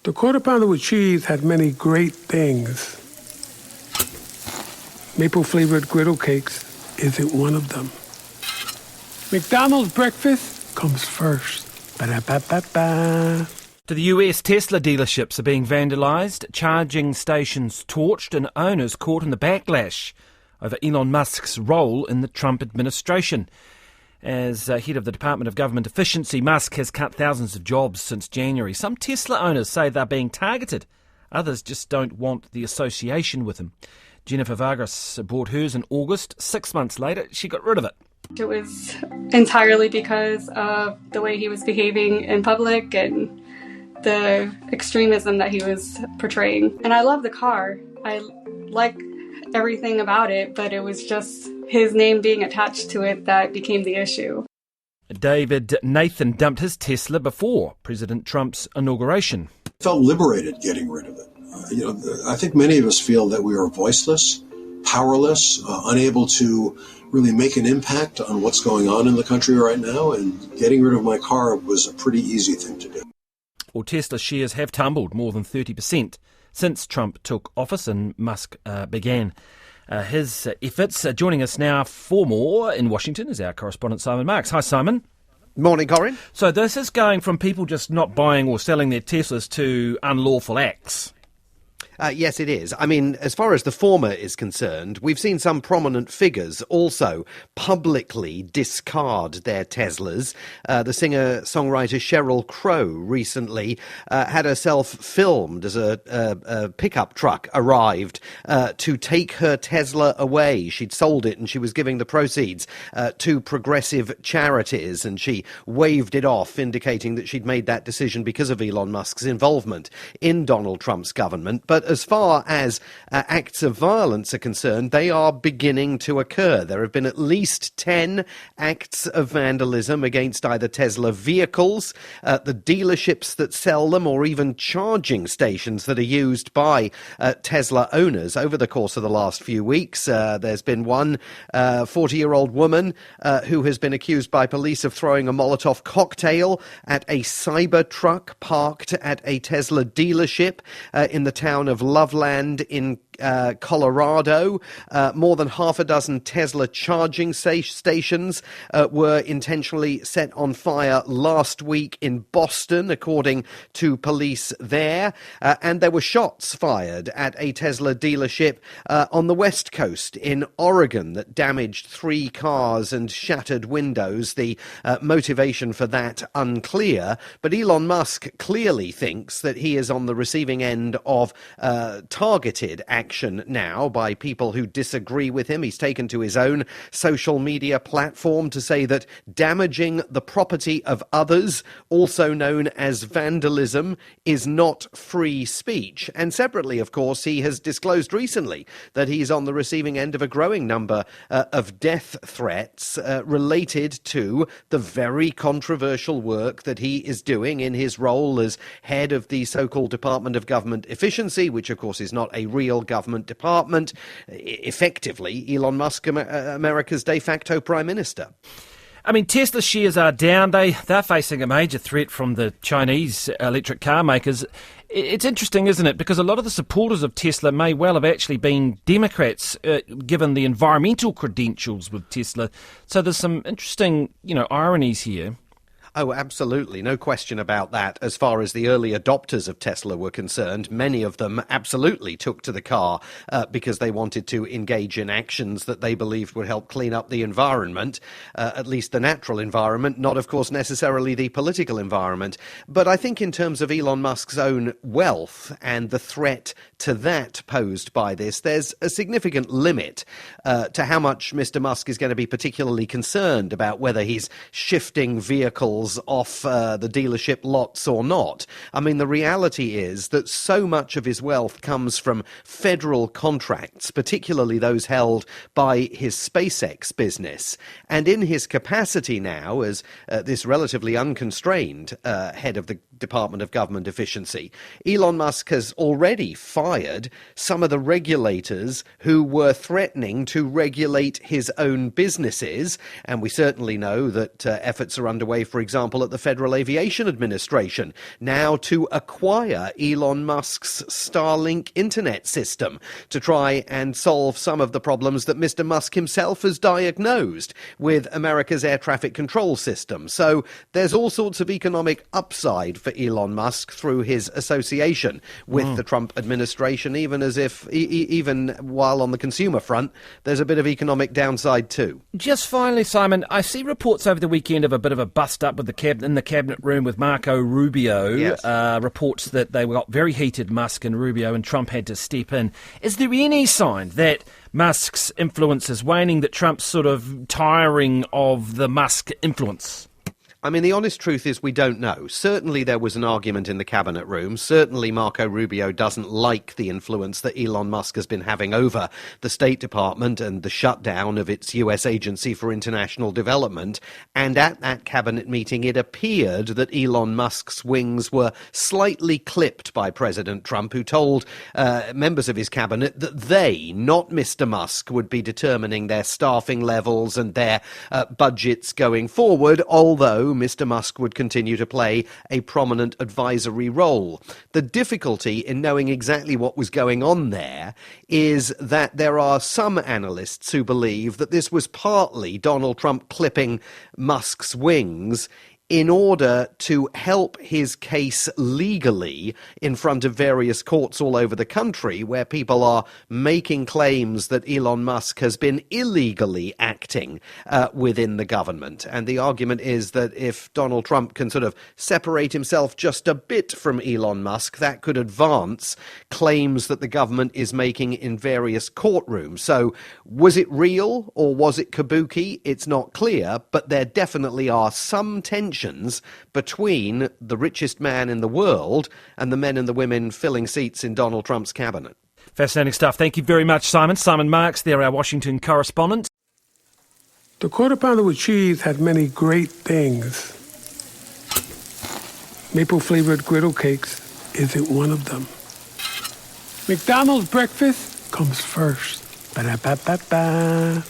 The quarter pounder with cheese had many great things. Maple-flavored griddle cakes isn't one of them. McDonald's breakfast comes first. Ba-da-ba-ba-ba. To the US, Tesla dealerships are being vandalised, charging stations torched and owners caught in the backlash over Elon Musk's role in the Trump administration. As head of the Department of Government Efficiency, Musk has cut thousands of jobs since January. Some Tesla owners say they're being targeted. Others just don't want the association with him. Jennifer Vargas bought hers in August. 6 months later, she got rid of it. It was entirely because of the way he was behaving in public and the extremism that he was portraying. And I love the car. I like everything about it, but it was just his name being attached to it that became the issue. David Nathan dumped his Tesla before President Trump's inauguration. Felt liberated getting rid of it. I think many of us feel that we are voiceless, powerless, unable to really make an impact on what's going on in the country right now, and getting rid of my car was a pretty easy thing to do. Well, Tesla shares have tumbled more than 30% since Trump took office and Musk began his efforts. Joining us now for more in Washington is our correspondent Simon Marks. Hi, Simon. Morning, Corin. So this is going from people just not buying or selling their Teslas to unlawful acts. Yes, it is. I mean, as far as the former is concerned, we've seen some prominent figures also publicly discard their Teslas. The singer-songwriter Sheryl Crow recently had herself filmed as a pickup truck arrived to take her Tesla away. She'd sold it and she was giving the proceeds to progressive charities, and she waved it off, indicating that she'd made that decision because of Elon Musk's involvement in Donald Trump's government. But as far as acts of violence are concerned, they are beginning to occur. There have been at least 10 acts of vandalism against either Tesla vehicles, the dealerships that sell them, or even charging stations that are used by Tesla owners over the course of the last few weeks. There's been one 40-year-old woman who has been accused by police of throwing a Molotov cocktail at a Cybertruck parked at a Tesla dealership in the town of Loveland in Colorado. More than half a dozen Tesla charging stations were intentionally set on fire last week in Boston, according to police there. And there were shots fired at a Tesla dealership on the West Coast in Oregon that damaged 3 cars and shattered windows. The motivation for that unclear. But Elon Musk clearly thinks that he is on the receiving end of targeted action now by people who disagree with him. He's taken to his own social media platform to say that damaging the property of others, also known as vandalism, is not free speech. And separately, of course, he has disclosed recently that he's on the receiving end of a growing number of death threats related to the very controversial work that he is doing in his role as head of the so-called Department of Government Efficiency, which of course is not a real government department. Effectively, Elon Musk, America's de facto prime minister. I mean, Tesla shares are down. They're facing a major threat from the Chinese electric car makers. It's interesting, isn't it? Because a lot of the supporters of Tesla may well have actually been Democrats, given the environmental credentials with Tesla. So there's some interesting, ironies here. Oh, absolutely. No question about that. As far as the early adopters of Tesla were concerned, many of them absolutely took to the car because they wanted to engage in actions that they believed would help clean up the environment, at least the natural environment, not, of course, necessarily the political environment. But I think in terms of Elon Musk's own wealth and the threat to that posed by this, there's a significant limit to how much Mr. Musk is going to be particularly concerned about whether he's shifting vehicles off the dealership lots or not. I mean, the reality is that so much of his wealth comes from federal contracts, particularly those held by his SpaceX business. And in his capacity now as this relatively unconstrained head of the Department of Government Efficiency. Elon Musk has already fired some of the regulators who were threatening to regulate his own businesses, and we certainly know that efforts are underway, for example, at the Federal Aviation Administration, now to acquire Elon Musk's Starlink internet system to try and solve some of the problems that Mr. Musk himself has diagnosed with America's air traffic control system. So there's all sorts of economic upside for Elon Musk through his association with the Trump administration, even while on the consumer front, there's a bit of economic downside too. Just finally, Simon, I see reports over the weekend of a bit of a bust-up with in the cabinet room with Marco Rubio. Yes. Reports that they got very heated, Musk and Rubio, and Trump had to step in. Is there any sign that Musk's influence is waning, that Trump's sort of tiring of the Musk influence? I mean, the honest truth is we don't know. Certainly there was an argument in the cabinet room. Certainly Marco Rubio doesn't like the influence that Elon Musk has been having over the State Department and the shutdown of its US Agency for International Development. And at that cabinet meeting, it appeared that Elon Musk's wings were slightly clipped by President Trump, who told members of his cabinet that they, not Mr. Musk, would be determining their staffing levels and their budgets going forward, although Mr. Musk would continue to play a prominent advisory role. The difficulty in knowing exactly what was going on there is that there are some analysts who believe that this was partly Donald Trump clipping Musk's wings in order to help his case legally in front of various courts all over the country, where people are making claims that Elon Musk has been illegally acting within the government. And the argument is that if Donald Trump can sort of separate himself just a bit from Elon Musk, that could advance claims that the government is making in various courtrooms. So was it real or was it kabuki? It's not clear, but there definitely are some tensions between the richest man in the world and the men and the women filling seats in Donald Trump's cabinet. Fascinating stuff. Thank you very much, Simon. Simon Marks, they're our Washington correspondent. The Quarter Pounder with Cheese had many great things. Maple-flavored griddle cakes isn't one of them. McDonald's breakfast comes first. Ba-da-ba-ba-ba.